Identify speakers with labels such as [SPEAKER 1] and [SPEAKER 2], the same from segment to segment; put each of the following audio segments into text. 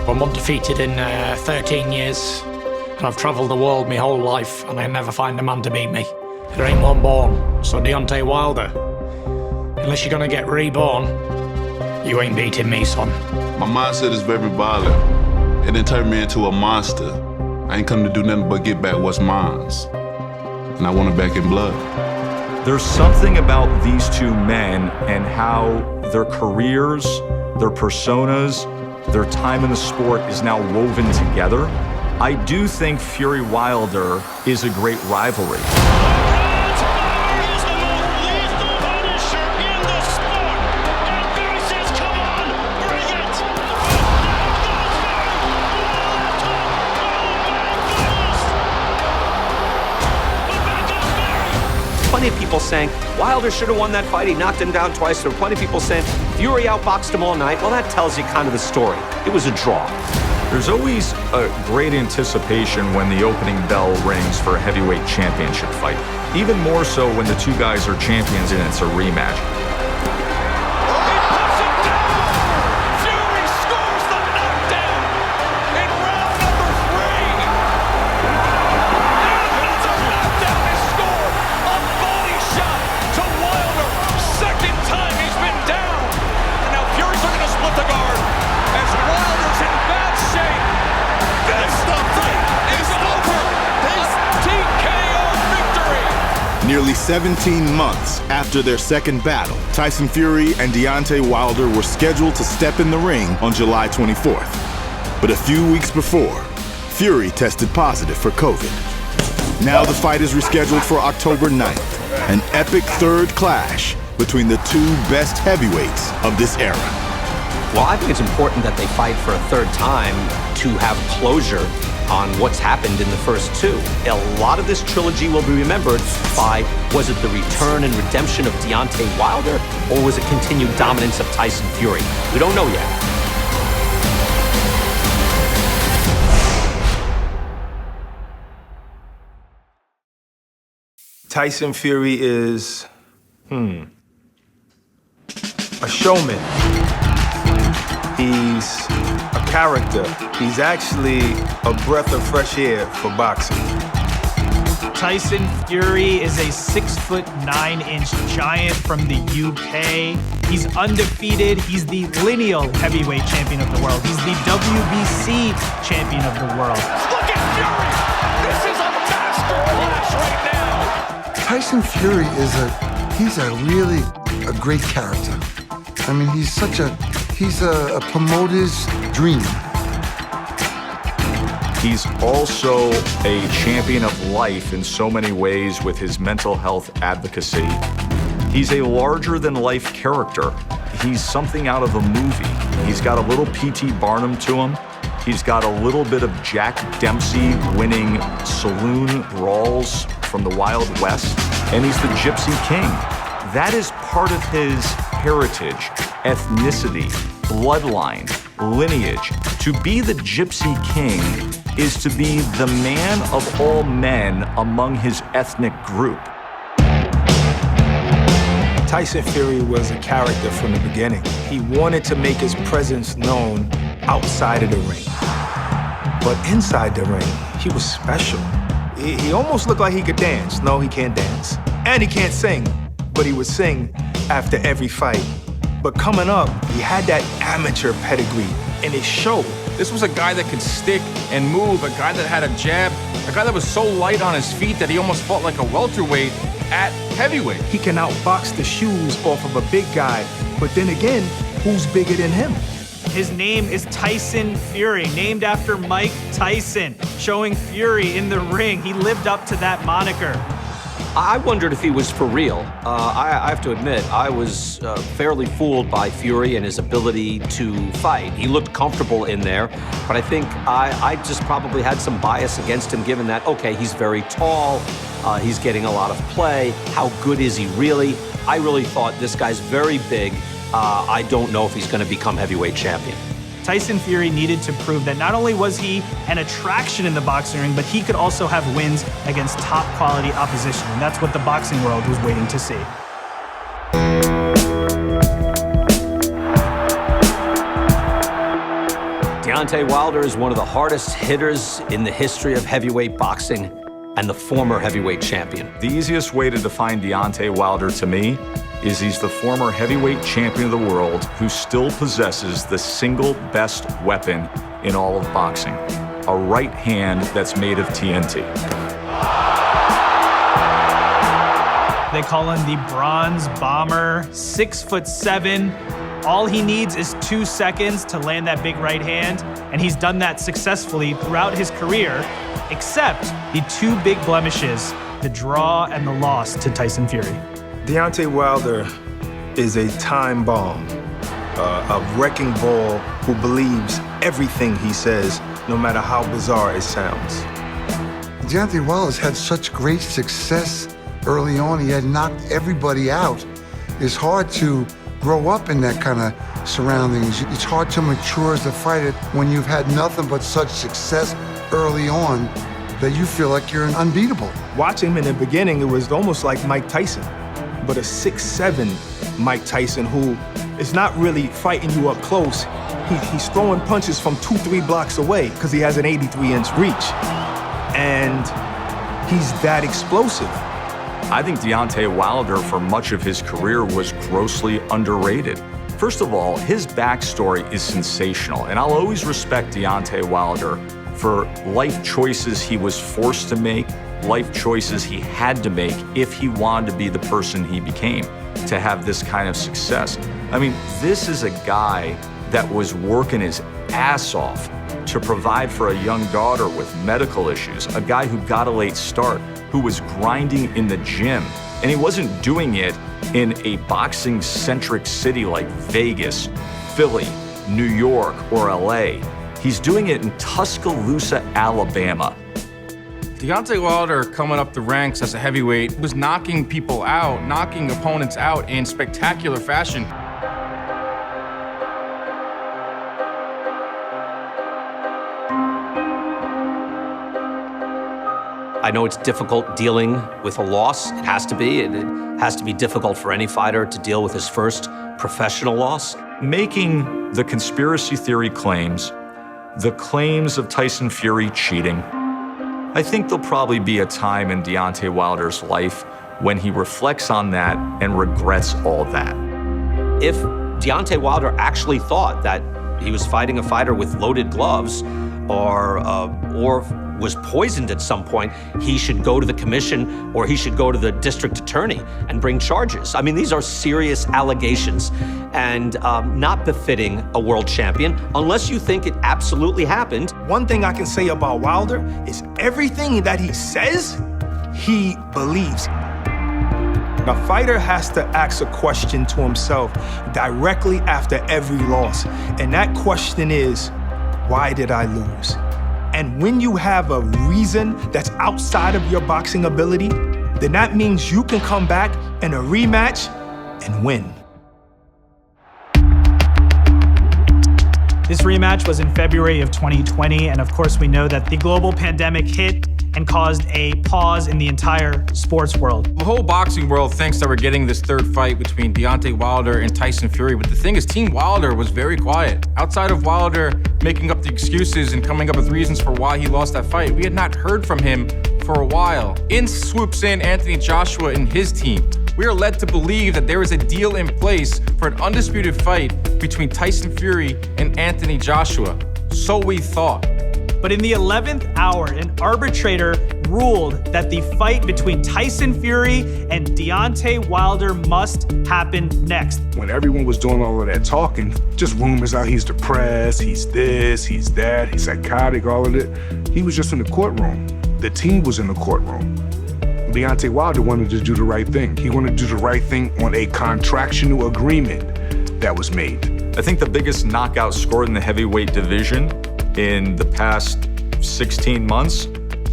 [SPEAKER 1] I'm undefeated in 13 years, and I've travelled the world my whole life, and I never find a man to beat me. There ain't one born, so Deontay Wilder, unless you're gonna get reborn, you ain't beating me, son.
[SPEAKER 2] My mindset is very violent. It done turned me into a monster. I ain't come to do nothing but get back what's mine, and I want it back in blood.
[SPEAKER 3] There's something about these two men and how their careers, their personas, their time in the sport is now woven together. I do think Fury-Wilder is a great rivalry.
[SPEAKER 4] Plenty of people saying Wilder should have won that fight. He knocked him down twice. There were plenty of people saying Fury outboxed him all night. Well, that tells you kind of the story. It was a draw.
[SPEAKER 3] There's always a great anticipation when the opening bell rings for a heavyweight championship fight. Even more so when the two guys are champions and it's a rematch.
[SPEAKER 5] Nearly 17 months after their second battle, Tyson Fury and Deontay Wilder were scheduled to step in the ring on July 24th. But a few weeks before, Fury tested positive for COVID. Now the fight is rescheduled for October 9th, an epic third clash between the two best heavyweights of this era.
[SPEAKER 4] Well, I think it's important that they fight for a third time to have closure on what's happened in the first two. A lot of this trilogy will be remembered by, was it the return and redemption of Deontay Wilder, or was it continued dominance of Tyson Fury? We don't know yet.
[SPEAKER 6] Tyson Fury is, a showman. He's a character. He's actually a breath of fresh air for boxing.
[SPEAKER 7] Tyson Fury is a 6'9" giant from the UK. He's undefeated. He's the Lineal heavyweight champion of the world. He's the WBC champion of the world.
[SPEAKER 8] Look at Fury! This is a masterclass right now!
[SPEAKER 9] Tyson Fury he's a really great character. I mean, he's a promoter's dream.
[SPEAKER 3] He's also a champion of life in so many ways with his mental health advocacy. He's a larger-than-life character. He's something out of a movie. He's got a little P.T. Barnum to him. He's got a little bit of Jack Dempsey winning saloon brawls from the Wild West. And he's the Gypsy King. That is part of his heritage, ethnicity, bloodline, lineage. To be the Gypsy King is to be the man of all men among his ethnic group.
[SPEAKER 6] Tyson Fury was a character from the beginning. He wanted to make his presence known outside of the ring. But inside the ring, he was special. He almost looked like he could dance. No, he can't dance. And he can't sing, but he would sing after every fight. But coming up, he had that amateur pedigree, and it showed.
[SPEAKER 10] This was a guy that could stick and move, a guy that had a jab, a guy that was so light on his feet that he almost fought like a welterweight at heavyweight.
[SPEAKER 6] He can outbox the shoes off of a big guy, but then again, who's bigger than him?
[SPEAKER 7] His name is Tyson Fury, named after Mike Tyson, showing fury in the ring. He lived up to that moniker.
[SPEAKER 4] I wondered if he was for real. I have to admit, I was fairly fooled by Fury and his ability to fight. He looked comfortable in there, but I think I just probably had some bias against him, given that, okay, he's very tall, he's getting a lot of play. How good is he really? I really thought this guy's very big. I don't know if he's going to become heavyweight champion.
[SPEAKER 7] Tyson Fury needed to prove that not only was he an attraction in the boxing ring, but he could also have wins against top quality opposition. And that's what the boxing world was waiting to see.
[SPEAKER 4] Deontay Wilder is one of the hardest hitters in the history of heavyweight boxing and the former heavyweight champion.
[SPEAKER 3] The easiest way to define Deontay Wilder to me is he's the former heavyweight champion of the world who still possesses the single best weapon in all of boxing, a right hand that's made of TNT.
[SPEAKER 7] They call him the Bronze Bomber, 6'7". All he needs is 2 seconds to land that big right hand, and he's done that successfully throughout his career, except the 2 big blemishes, the draw and the loss to Tyson Fury.
[SPEAKER 6] Deontay Wilder is a time bomb, a wrecking ball who believes everything he says, no matter how bizarre it sounds.
[SPEAKER 9] Deontay Wilder's had such great success early on. He had knocked everybody out. It's hard to grow up in that kind of surroundings. It's hard to mature as a fighter when you've had nothing but such success early on that you feel like you're unbeatable.
[SPEAKER 6] Watching him in the beginning, it was almost like Mike Tyson, but a 6'7" Mike Tyson who is not really fighting you up close. He's throwing punches from 2-3 blocks away because he has an 83-inch reach. And he's that explosive.
[SPEAKER 3] I think Deontay Wilder, for much of his career, was grossly underrated. First of all, his backstory is sensational, and I'll always respect Deontay Wilder for life choices he was forced to make, life choices he had to make if he wanted to be the person he became, to have this kind of success. I mean, this is a guy that was working his ass off to provide for a young daughter with medical issues, a guy who got a late start, who was grinding in the gym. And he wasn't doing it in a boxing-centric city like Vegas, Philly, New York, or LA. He's doing it in Tuscaloosa, Alabama.
[SPEAKER 10] Deontay Wilder, coming up the ranks as a heavyweight, was knocking people out, knocking opponents out in spectacular fashion.
[SPEAKER 4] I know it's difficult dealing with a loss. It has to be. It has to be difficult for any fighter to deal with his first professional loss.
[SPEAKER 3] Making the conspiracy theory claims, the claims of Tyson Fury cheating, I think there'll probably be a time in Deontay Wilder's life when he reflects on that and regrets all that.
[SPEAKER 4] If Deontay Wilder actually thought that he was fighting a fighter with loaded gloves or was poisoned at some point, he should go to the commission or he should go to the district attorney and bring charges. I mean, these are serious allegations and not befitting a world champion unless you think it absolutely happened.
[SPEAKER 6] One thing I can say about Wilder is everything that he says, he believes. A fighter has to ask a question to himself directly after every loss. And that question is, why did I lose? And when you have a reason that's outside of your boxing ability, then that means you can come back in a rematch and win.
[SPEAKER 7] This rematch was in February of 2020, and of course we know that the global pandemic hit and caused a pause in the entire sports world.
[SPEAKER 10] The whole boxing world thinks that we're getting this third fight between Deontay Wilder and Tyson Fury, but the thing is, Team Wilder was very quiet. Outside of Wilder making up the excuses and coming up with reasons for why he lost that fight, we had not heard from him for a while. In swoops in Anthony Joshua and his team. We are led to believe that there is a deal in place for an undisputed fight between Tyson Fury and Anthony Joshua. So we thought.
[SPEAKER 7] But in the 11th hour, an arbitrator ruled that the fight between Tyson Fury and Deontay Wilder must happen next.
[SPEAKER 11] When everyone was doing all of that talking, just rumors out, he's depressed, he's this, he's that, he's psychotic, all of it. He was just in the courtroom. The team was in the courtroom. Deontay Wilder wanted to do the right thing. He wanted to do the right thing on a contractual agreement that was made.
[SPEAKER 3] I think the biggest knockout scored in the heavyweight division in the past 16 months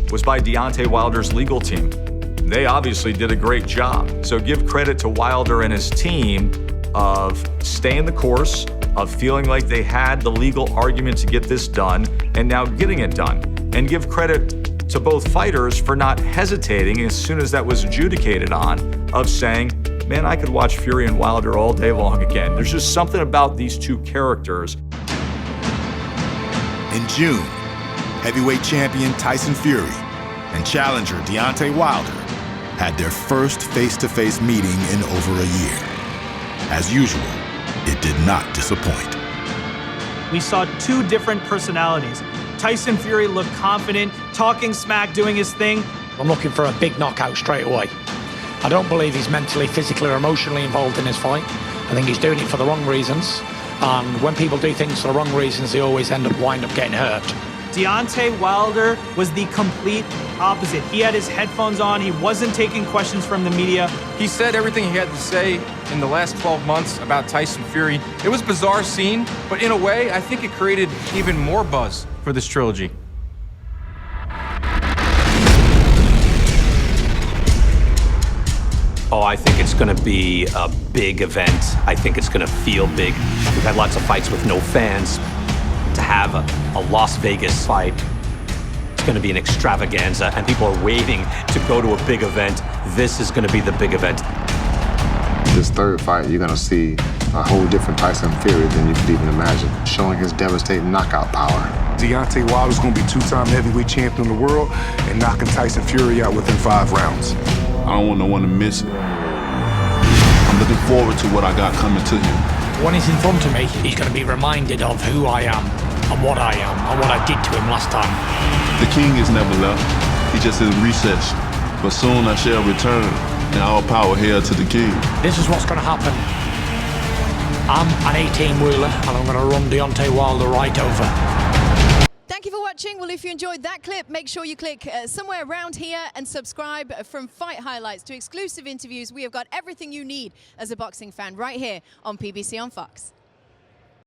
[SPEAKER 3] was by Deontay Wilder's legal team. They obviously did a great job. So give credit to Wilder and his team of staying the course, of feeling like they had the legal argument to get this done, and now getting it done. And give credit to both fighters for not hesitating as soon as that was adjudicated on, of saying, man, I could watch Fury and Wilder all day long again. There's just something about these two characters.
[SPEAKER 5] In June, heavyweight champion Tyson Fury and challenger Deontay Wilder had their first face-to-face meeting in over a year. As usual, it did not disappoint.
[SPEAKER 7] We saw two different personalities. Tyson Fury looked confident, talking smack, doing his thing.
[SPEAKER 1] I'm looking for a big knockout straight away. I don't believe he's mentally, physically, or emotionally involved in his fight. I think he's doing it for the wrong reasons. And when people do things for the wrong reasons, they always wind up getting hurt.
[SPEAKER 7] Deontay Wilder was the complete opposite. He had his headphones on. He wasn't taking questions from the media.
[SPEAKER 10] He said everything he had to say in the last 12 months about Tyson Fury. It was a bizarre scene, but in a way, I think it created even more buzz for this trilogy.
[SPEAKER 4] Oh, I think it's going to be a big event. I think it's going to feel big. We've had lots of fights with no fans. To have a Las Vegas fight, it's going to be an extravaganza, and people are waiting to go to a big event. This is going to be the big event.
[SPEAKER 12] This third fight, you're going to see a whole different Tyson Fury than you could even imagine, showing his devastating knockout power.
[SPEAKER 11] Deontay Wilder's going to be two-time heavyweight champion of the world and knocking Tyson Fury out within 5 rounds.
[SPEAKER 2] I don't want no one to miss it. I'm looking forward to what I got coming to him.
[SPEAKER 1] When he's in front of me, he's going to be reminded of who I am and what I am and what I did to him last time.
[SPEAKER 2] The king is never left. He just in recess. But soon I shall return, and all power hail to the king.
[SPEAKER 1] This is what's going to happen. I'm an 18-wheeler, and I'm going to run Deontay Wilder right over.
[SPEAKER 13] Thank you for watching. Well, if you enjoyed that clip, make sure you click somewhere around here and subscribe. From fight highlights to exclusive interviews, we have got everything you need as a boxing fan right here on PBC on Fox.